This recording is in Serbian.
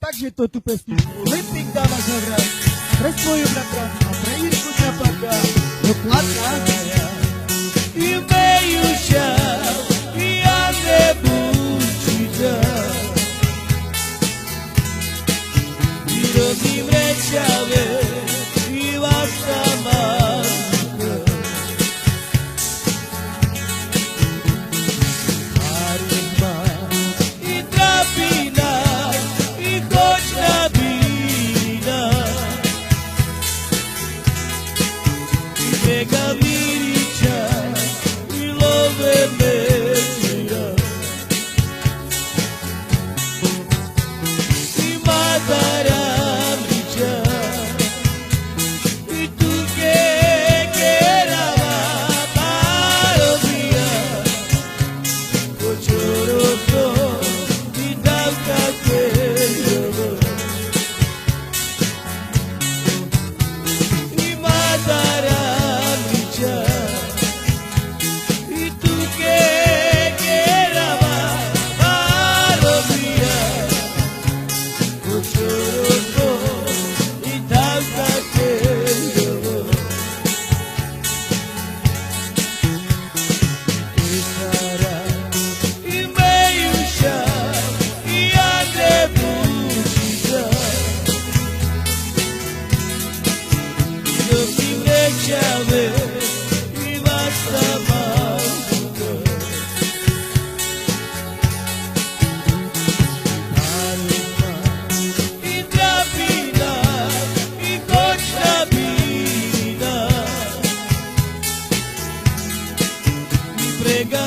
Takže to tu pesničku Limping dáva zahrať pre svojho bratra a pre Jirku Čapaka do Kladná. Imejuša, ja nebudu dať. Výrobním rečave, i vás tam mám. Marima, i trapina, i kočna bina. I mega miriča, i love mečira. I matara miča, i tuke kerava parobija. Kočoroto, i davka kerava. I matara miča, i tuke kerava parobija. Kočoroto, i davka kerava. Isara, imejuša, i ja nebudu dať. Dobrim rečave, i vas tamam dať. Marima, i trapina, i kočna bina. I prega